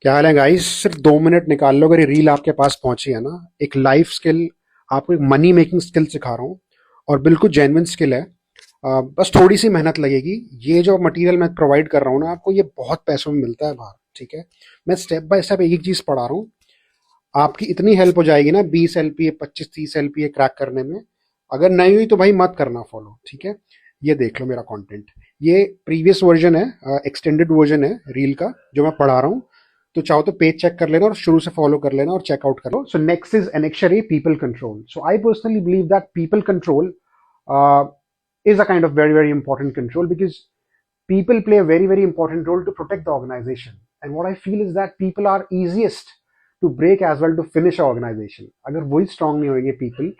क्या हाल है गाइस। सिर्फ 2 मिनट निकाल लो, अगर ये रील आपके पास पहुंची है ना। एक लाइफ स्किल, आपको एक मनी मेकिंग स्किल सिखा रहा हूँ और बिल्कुल जेन्युइन स्किल है। बस थोड़ी सी मेहनत लगेगी। ये जो मटेरियल मैं प्रोवाइड कर रहा हूँ ना आपको, ये बहुत पैसों में मिलता है बाहर। ठीक है, मैं स्टेप बाय स्टेप एक एक चीज पढ़ा रहा हूँ। आपकी इतनी हेल्प हो जाएगी ना, 20 LPA 25-30 LPA क्रैक करने में। अगर नहीं हुई तो भाई मत करना फॉलो। ठीक है, ये देख लो मेरा कंटेंट। ये प्रीवियस वर्जन है, एक्सटेंडेड वर्जन है रील का जो मैं पढ़ा रहा हूँ। तो चाहो तो पेज चेक कर लेना और शुरू से फॉलो कर लेना और चेकआउट कर लो। So next is annexure people control. So I personally believe that people control is a kind of very very important control, because people play a very important role to protect the organization. And what I feel is that people are easiest to break as well to finish a organization. अगर वही strong नहीं होंगे people,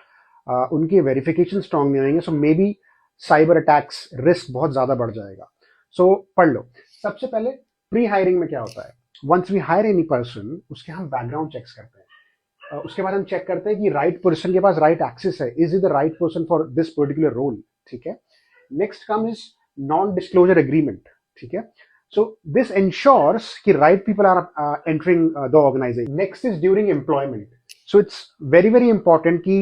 उनके verification strong नहीं होंगे, so maybe cyber attacks risk बहुत ज्यादा बढ़ जाएगा। सो पढ़ लो। सबसे पहले प्री हायरिंग में क्या होता है, once we hire any person, उसके हम बैकग्राउंड चेक्स करते हैं। उसके बाद हम चेक करते हैं कि राइट पर्सन के पास राइट एक्सेस है, is it the right person for this particular role. ठीक है, next come is non disclosure agreement. ठीक है, सो दिस एंश्योर्स कि right people are entering the organisation. Next is during employment. So it's very important कि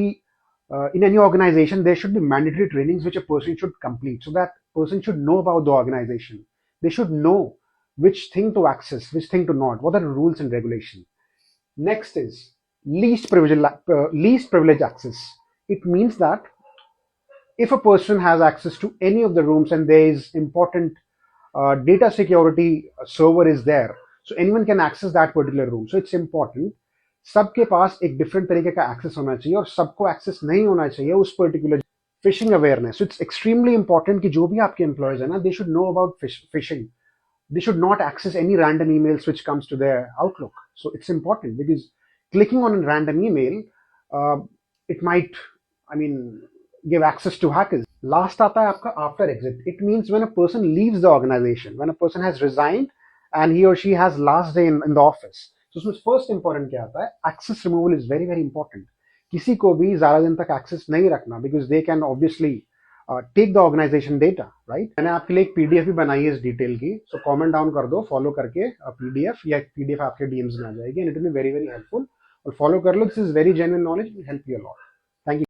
in any organization there should be mandatory trainings which a person should complete, so that person should know about the organization. They should know which thing to access, which thing to not, what are the rules and regulation. Next is least privilege access. It means that if a person has access to any of the rooms and there is important data security server is there, so anyone can access that particular room. So it's important सबके पास एक different तरीके का access होना चाहिए और सबको access नहीं होना चाहिए उस particular fishing awareness. It's extremely important कि जो भी आपके एम्प्लॉयज है ना, they should know about fishing. They should not access any random emails which comes to their Outlook. So it's important because clicking on a random email, it might, I mean, give access to hackers. Last आता है आपका after exit. It means when a person leaves the organization, when a person has resigned and he or she has last day in the office. So उसमें first important क्या आता है, access removal is very important. किसी को भी ज़्यादा दिन तक access नहीं रखना, because they can obviously take the organisation data, right. मैंने आपके लिए एक पीडीएफ भी बनाई है इस डिटेल की, सो कमेंट डाउन कर दो फॉलो करके पीडीएफ, या पीडीएफ आपके डीएम्स में आ जाएगी and it will be very helpful. और फॉलो कर लो, this is very genuine knowledge, will help you a lot. Thank you.